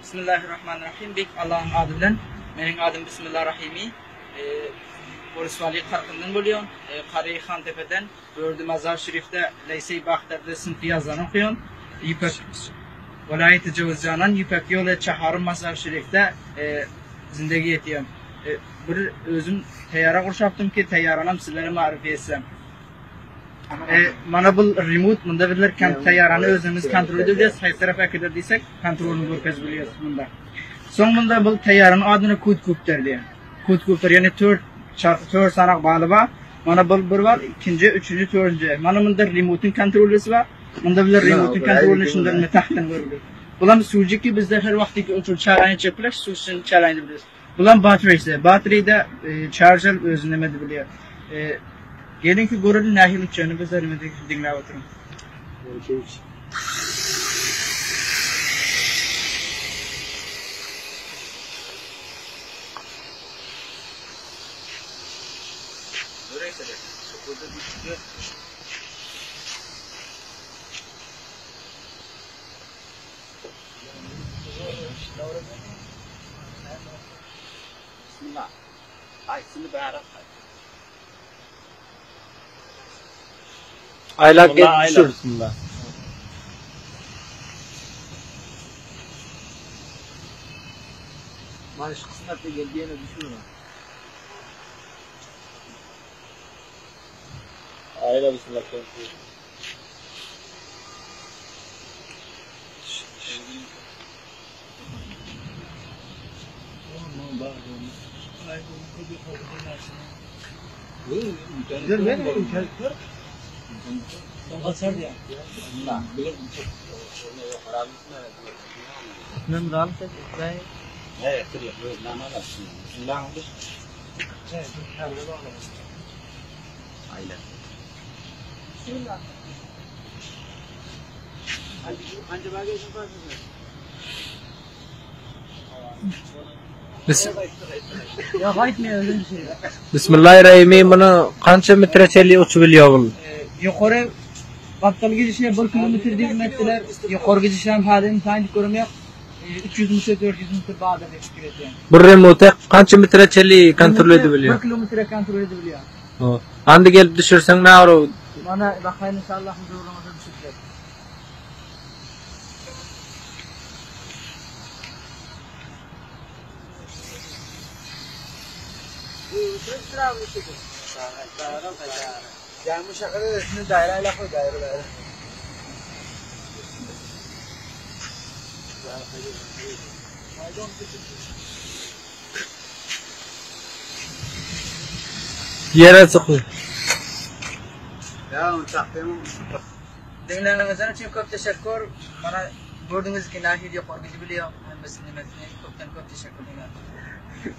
Bismillahirrahmanirrahim. Bek Allah'ın adıyla. Benim adım Bismillahirrahmanirrahim. Polisvali Karkın'dan buluyorum. Kariye Xantepe'den. Gördü Mazar Şerif'te Leyse-i Bakhtar'da sınıfı yazan okuyorum. Yüpek Velayet-i Cevizcan'dan Yüpek Yolu Çaharım Mazar Şerif'te zindagi etiyorum. Bir özüm teyyara kurşaptım ki teyyaranam sizlere marifi etsem. Mana bu remote bunda bilir teyyaranı özümüz kontrol edebiliriz. Her tarafa kadar desek kontrolünü görkez biliyoruz bunda. Son bunda bu teyyaranın adını Kudkupter diye. Kudkupter yani 4 sanak bağlı var. Mana bu bir var, ikinci, üçüncü, dördüncü. Mana bunda remote'un kontrolüsü var. Bunda bilir remote'un kontrolünü şundan metahten verilir. Bulan sucuk ki bizde her vaktiki uçur çarayını çekilir, suçun çarayını biliriz. Bulan batarya bataride charger özünlemedi biliyor. Gelin ki görülün nahil uçağını biz elimizde dinle oturun. Bismillah. Ay, şimdi beraber. Aylak düşürsün da. Maaş kısmette geldiğine düşürme. Ayla bismillah. Bismillahirrahmanirrahim. Bunu kança metreçeli uçu biliyor bunu? Yukarı Battal gidişine 1 kilometre değil metreler. Yukarı gidişine halini tanıdık görmüyor. 300 metre 400 metre bağda bekliyor yani. Bu remote kança metreçeli kontrol edebiliyor? 1 kilometre kontrol edebiliyor. Andi gelip düşürsen ne olur? Bana bakayım inşallah huzurumuza düşecek. Yani bu şakada da şimdi daireyle koy daire. Yere sıkıyor. Ya uçaktayım. Dinlediğiniz için çok teşekkür. Bana gördüğünüz gibi nahil yok. Gidebiliyor. Ben de sizinle çok teşekkür ederim.